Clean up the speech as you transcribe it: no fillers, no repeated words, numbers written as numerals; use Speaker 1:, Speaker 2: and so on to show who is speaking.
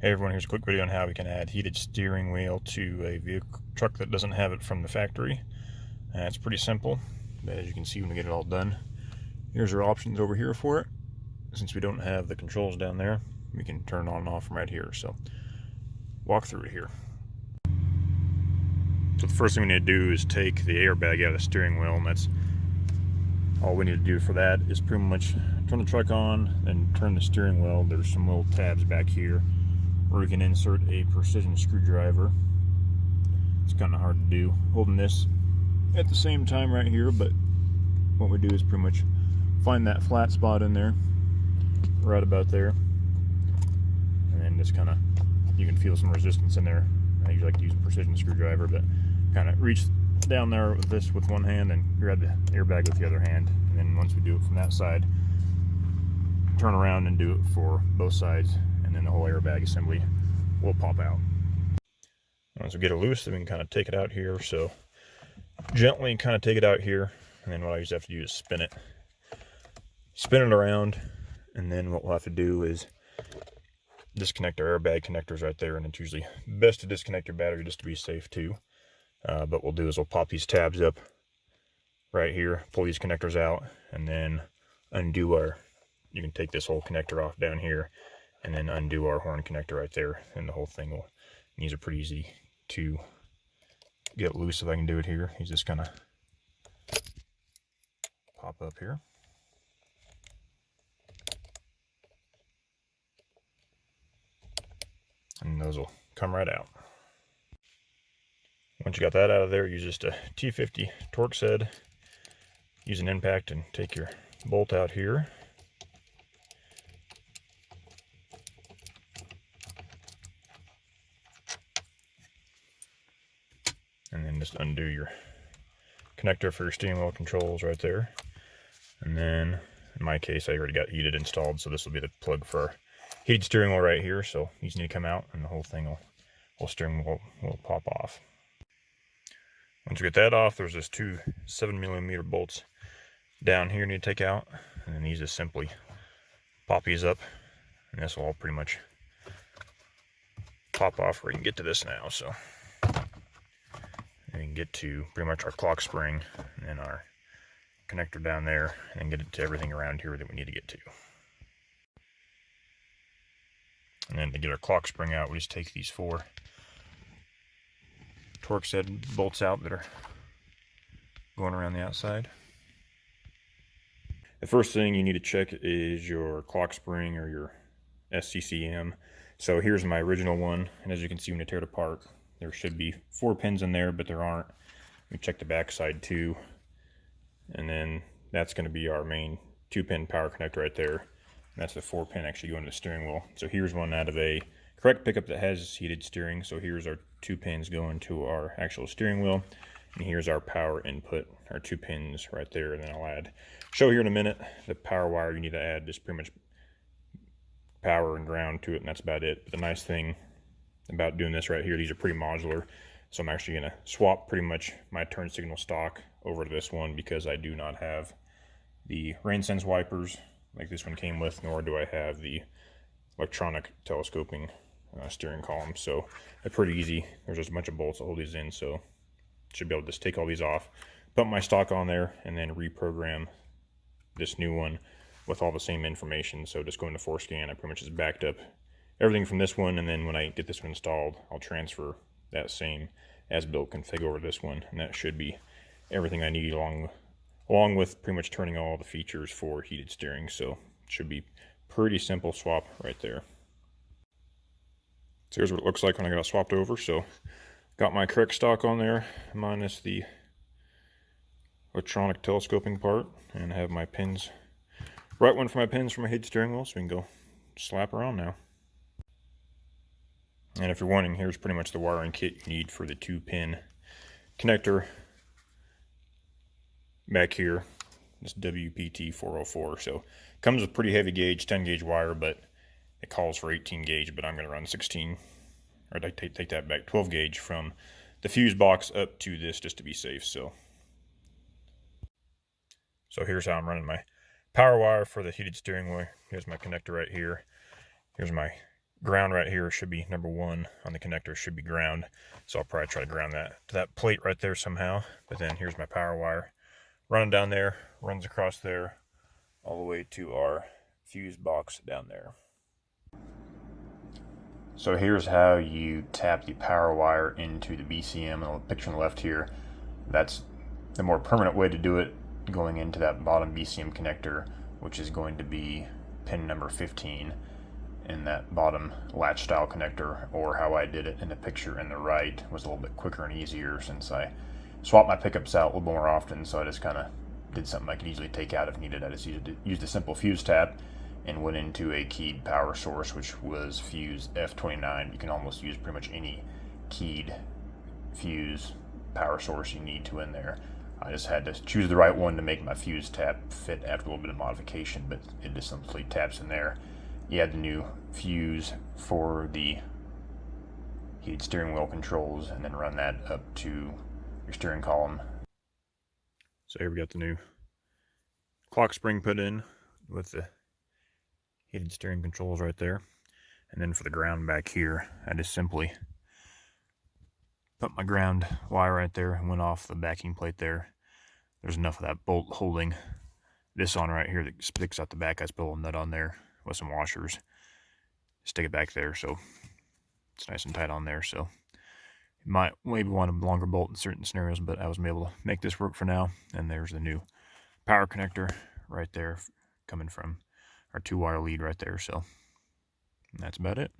Speaker 1: Hey everyone, here's a quick video on how we can add heated steering wheel to a vehicle truck that doesn't have it from the factory. It's pretty simple, but as you can see when we get it all done, here's our options over here for it. Since we don't have the controls down there, we can turn it on and off from right here. So walk through it here. So the first thing we need to do is take the airbag out of the steering wheel, and that's all we need to do for that is pretty much turn the truck on and turn the steering wheel. There's some little tabs back here where we can insert a precision screwdriver. It's kind of hard to do holding this at the same time right here, but what we do is pretty much find that flat spot in there, right about there, and then just kind of, you can feel some resistance in there. I usually like to use a precision screwdriver, but kind of reach down there with this with one hand and grab the airbag with the other hand, and then once we do it from that side, turn around and do it for both sides, and then the whole airbag assembly will pop out. Once we get it loose, then we can kind of take it out here. So gently kind of take it out here, and then what I usually have to do is spin it around, and then what we'll have to do is disconnect our airbag connectors right there, and it's usually best to disconnect your battery just to be safe too. But what we'll do is we'll pop these tabs up right here, pull these connectors out, and then undo our, you can take this whole connector off down here and then undo our horn connector right there, and the whole thing will, these are pretty easy to get loose. If I can do it here, you just kind of pop up here. And those will come right out. Once you got that out of there, use just a T50 Torx head, use an impact and take your bolt out here. And then just undo your connector for your steering wheel controls right there. And then in my case, I already got heated installed, so this will be the plug for our heated steering wheel right here. So these need to come out, and the whole thing will steering wheel will pop off. Once you get that off, there's just two 7mm bolts down here you need to take out, and then these just simply pop these up, and this will all pretty much pop off where you can get to this now. So we can get to pretty much our clock spring and then our connector down there, and get it to everything around here that we need to get to. And then to get our clock spring out, we just take these four Torx head bolts out that are going around the outside. The first thing you need to check is your clock spring or your SCCM. So here's my original one, and as you can see when you tear it apart, there should be 4 pins in there, but there aren't. We check the back side too, and then that's going to be our main 2-pin power connector right there. And that's the 4-pin actually going to the steering wheel. So here's one out of a correct pickup that has heated steering. So here's our 2 pins going to our actual steering wheel, and here's our power input, our 2 pins right there. And then I'll show here in a minute the power wire you need to add, just pretty much power and ground to it, and that's about it. But the nice thing about doing this right here, these are pretty modular, so I'm actually going to swap pretty much my turn signal stock over to this one, because I do not have the rain sense wipers like this one came with, nor do I have the electronic telescoping steering column. So it's pretty easy. There's just a bunch of bolts to hold these in, so should be able to just take all these off, put my stock on there, and then reprogram this new one with all the same information. So just going to Forescan, I pretty much just backed up everything from this one, and then when I get this one installed, I'll transfer that same as-built config over to this one, and that should be everything I need along with pretty much turning all the features for heated steering. So it should be pretty simple swap right there. So here's what it looks like when I got it swapped over. So got my correct stock on there minus the electronic telescoping part, and I have my pins, right one for my pins for my heated steering wheel, so we can go slap her on now. And if you're wondering, here's pretty much the wiring kit you need for the 2-pin connector back here. This WPT 404. So it comes with pretty heavy gauge 10 gauge wire, but it calls for 18 gauge, but I'm going to run 16, or take that back, 12 gauge from the fuse box up to this just to be safe. So here's how I'm running my power wire for the heated steering wheel. Here's my connector right here. Here's my ground right here should be number 1 on the connector, should be ground. So I'll probably try to ground that to that plate right there somehow. But then here's my power wire running down there, runs across there all the way to our fuse box down there. So here's how you tap the power wire into the BCM. And the picture on the left here, that's the more permanent way to do it, going into that bottom BCM connector, which is going to be pin number 15 in that bottom latch style connector, or how I did it in the picture in the right was a little bit quicker and easier since I swapped my pickups out a little more often, so I just kind of did something I could easily take out if needed. I just used a simple fuse tap and went into a keyed power source, which was fuse F29. You can almost use pretty much any keyed fuse power source you need to in there. I just had to choose the right one to make my fuse tap fit after a little bit of modification, but it just simply taps in there. You add the new fuse for the heated steering wheel controls, and then run that up to your steering column. So here we got the new clock spring put in with the heated steering controls right there. And then for the ground back here, I just simply put my ground wire right there and went off the backing plate there. There's enough of that bolt holding this on right here that sticks out the back. I just put a little nut on there with some washers. Stick it back there so it's nice and tight on there. So you might maybe want a longer bolt in certain scenarios, but I was able to make this work for now. And there's the new power connector right there coming from our 2-wire lead right there. So that's about it.